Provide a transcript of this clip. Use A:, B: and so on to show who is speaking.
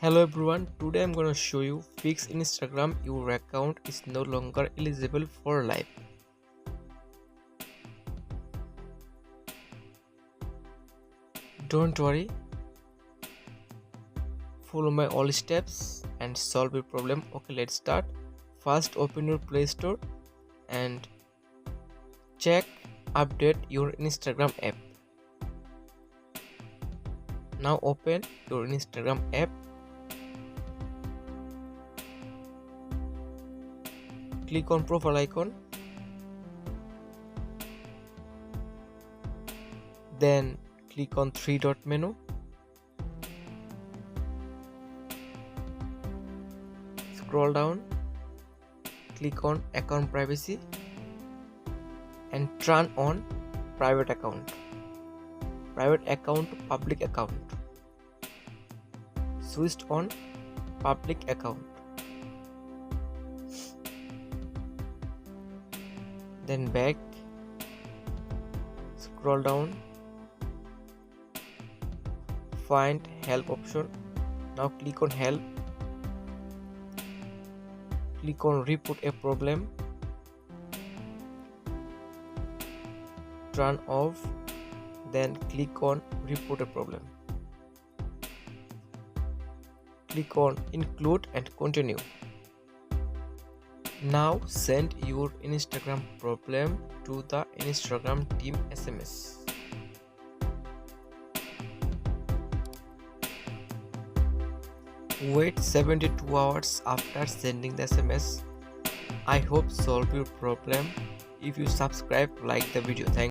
A: Hello everyone, today I'm gonna show you fix Instagram your account is no longer eligible for live. Don't worry, follow my all steps and solve your problem. Okay, let's start. First open your Play Store and check update your Instagram app. Now open your Instagram app. Click on profile icon, then click on three dot menu, scroll down, click on account privacy and turn on private account to public account. Switched on public account, then back, scroll down, find help option. Now click on help, click on report a problem, turn off, then click on report a problem, click on include and continue. Now send your Instagram problem to the Instagram team SMS. Wait 72 hours after sending the SMS. I hope solve your problem. If you subscribe, like the video. Thank you.